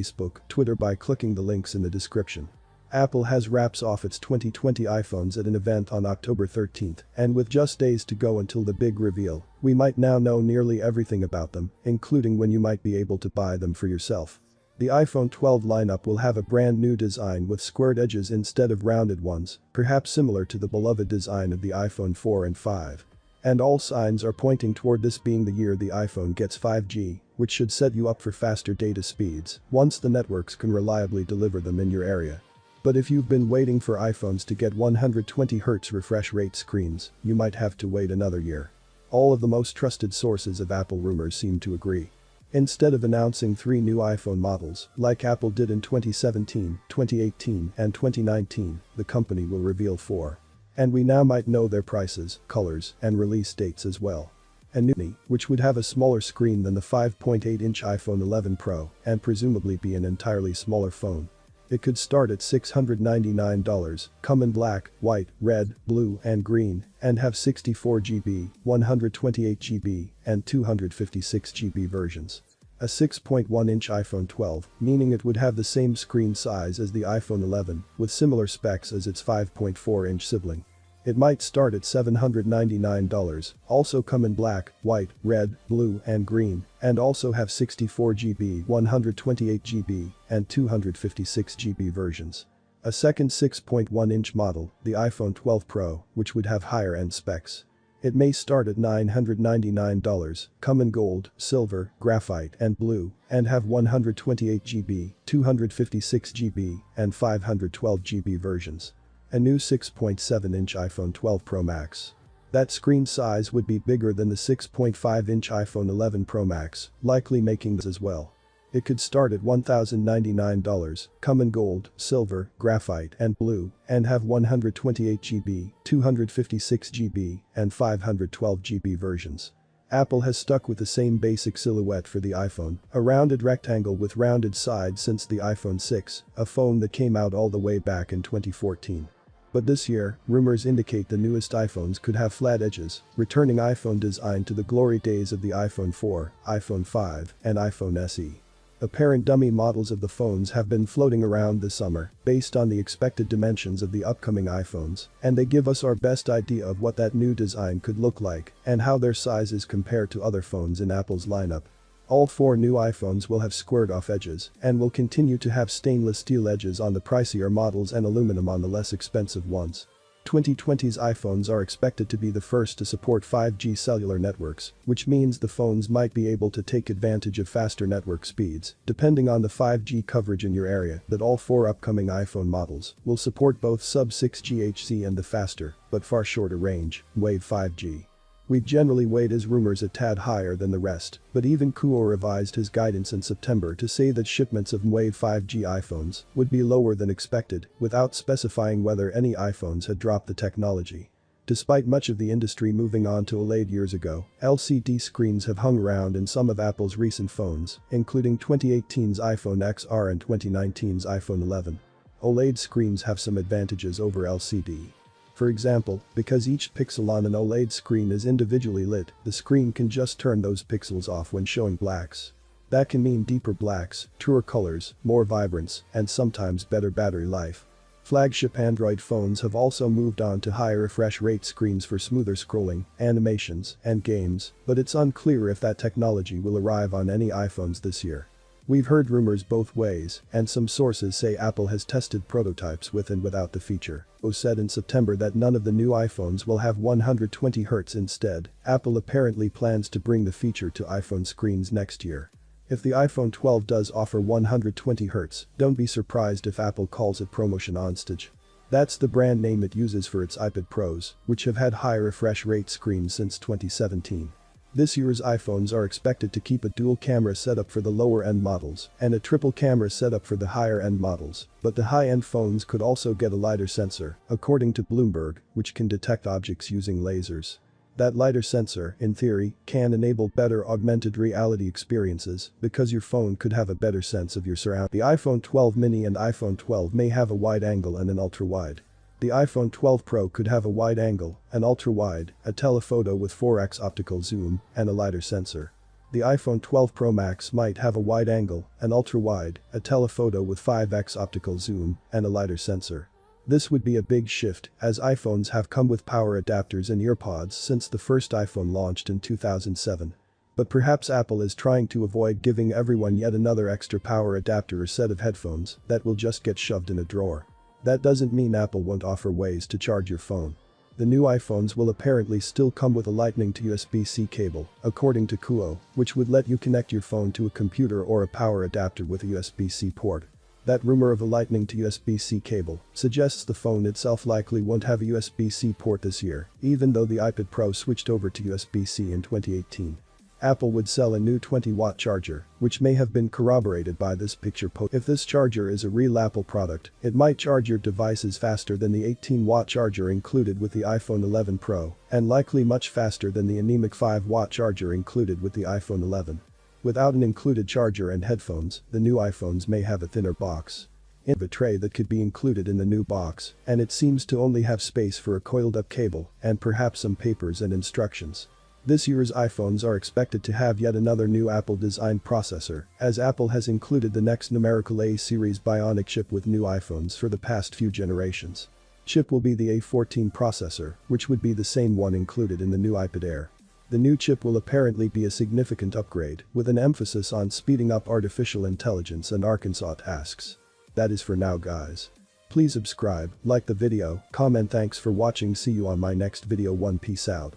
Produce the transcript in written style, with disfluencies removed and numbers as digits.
Facebook, Twitter by clicking the links in the description. Apple has wraps off its 2020 iPhones at an event on October 13th, and with just days to go until the big reveal, we might now know nearly everything about them, including when you might be able to buy them for yourself. The iPhone 12 lineup will have a brand new design with squared edges instead of rounded ones, perhaps similar to the beloved design of the iPhone 4 and 5. And all signs are pointing toward this being the year the iPhone gets 5G, which should set you up for faster data speeds once the networks can reliably deliver them in your area. But if you've been waiting for iPhones to get 120Hz refresh rate screens, you might have to wait another year. All of the most trusted sources of Apple rumors seem to agree. Instead of announcing 3 new iPhone models, like Apple did in 2017, 2018, and 2019, the company will reveal 4. And we now might know their prices, colors, and release dates as well. A new, which would have a smaller screen than the 5.8-inch iPhone 11 Pro and presumably be an entirely smaller phone. It could start at $699, come in black, white, red, blue, and green, and have 64GB, 128GB, and 256GB versions. A 6.1-inch iPhone 12, meaning it would have the same screen size as the iPhone 11, with similar specs as its 5.4-inch sibling. It might start at $799, also come in black, white, red, blue, and green, and also have 64GB, 128GB, and 256GB versions. A second 6.1-inch model, the iPhone 12 Pro, which would have higher-end specs. It may start at $999, come in gold, silver, graphite, and blue, and have 128GB, 256GB, and 512GB versions. A new 6.7-inch iPhone 12 Pro Max. That screen size would be bigger than the 6.5-inch iPhone 11 Pro Max, likely making this as well. It could start at $1,099, come in gold, silver, graphite, and blue, and have 128GB, 256GB, and 512GB versions. Apple has stuck with the same basic silhouette for the iPhone, a rounded rectangle with rounded sides since the iPhone 6, a phone that came out all the way back in 2014. But this year, rumors indicate the newest iPhones could have flat edges, returning iPhone design to the glory days of the iPhone 4, iPhone 5, and iPhone SE. Apparent dummy models of the phones have been floating around this summer, based on the expected dimensions of the upcoming iPhones, and they give us our best idea of what that new design could look like and how their sizes compare to other phones in Apple's lineup. All 4 new iPhones will have squared-off edges and will continue to have stainless steel edges on the pricier models and aluminum on the less expensive ones. 2020's iPhones are expected to be the first to support 5G cellular networks, which means the phones might be able to take advantage of faster network speeds, depending on the 5G coverage in your area. That all 4 upcoming iPhone models will support both sub-6 GHz and the faster, but far shorter range, Wave 5G. We generally weight his rumors a tad higher than the rest, but even Kuo revised his guidance in September to say that shipments of Wave 5G iPhones would be lower than expected, without specifying whether any iPhones had dropped the technology. Despite much of the industry moving on to OLED years ago, LCD screens have hung around in some of Apple's recent phones, including 2018's iPhone XR and 2019's iPhone 11. OLED screens have some advantages over LCD. For example, because each pixel on an OLED screen is individually lit, the screen can just turn those pixels off when showing blacks. That can mean deeper blacks, truer colors, more vibrance, and sometimes better battery life. Flagship Android phones have also moved on to higher refresh rate screens for smoother scrolling, animations, and games, but it's unclear if that technology will arrive on any iPhones this year. We've heard rumors both ways, and some sources say Apple has tested prototypes with and without the feature. Kuo said in September that none of the new iPhones will have 120Hz instead. Apple apparently plans to bring the feature to iPhone screens next year. If the iPhone 12 does offer 120Hz, don't be surprised if Apple calls it Promotion Onstage. That's the brand name it uses for its iPad Pros, which have had high refresh rate screens since 2017. This year's iPhones are expected to keep a dual camera setup for the lower-end models and a triple camera setup for the higher-end models, but the high-end phones could also get a lidar sensor, according to Bloomberg, which can detect objects using lasers. That lidar sensor, in theory, can enable better augmented reality experiences because your phone could have a better sense of your surroundings. The iPhone 12 mini and iPhone 12 may have a wide angle and an ultra-wide. The iPhone 12 Pro could have a wide angle, an ultra-wide, a telephoto with 4x optical zoom, and a lidar sensor. The iPhone 12 Pro Max might have a wide angle, an ultra-wide, a telephoto with 5x optical zoom, and a LiDAR sensor. This would be a big shift, as iPhones have come with power adapters and earpods since the first iPhone launched in 2007. But perhaps Apple is trying to avoid giving everyone yet another extra power adapter or set of headphones that will just get shoved in a drawer. That doesn't mean Apple won't offer ways to charge your phone. The new iPhones will apparently still come with a Lightning to USB-C cable, according to Kuo, which would let you connect your phone to a computer or a power adapter with a USB-C port. That rumor of a Lightning to USB-C cable suggests the phone itself likely won't have a USB-C port this year, even though the iPad Pro switched over to USB-C in 2018. Apple would sell a new 20-watt charger, which may have been corroborated by this picture post. If this charger is a real Apple product, it might charge your devices faster than the 18-watt charger included with the iPhone 11 Pro, and likely much faster than the anemic 5-watt charger included with the iPhone 11. Without an included charger and headphones, the new iPhones may have a thinner box. In a tray that could be included in the new box, and it seems to only have space for a coiled-up cable and perhaps some papers and instructions. This year's iPhones are expected to have yet another new Apple-designed processor, as Apple has included the next numerical A-series Bionic chip with new iPhones for the past few generations. Chip will be the A14 processor, which would be the same one included in the new iPad Air. The new chip will apparently be a significant upgrade, with an emphasis on speeding up artificial intelligence and Arkansas tasks. That is for now, guys. Please subscribe, like the video, comment. Thanks for watching. See you on my next video. Peace out.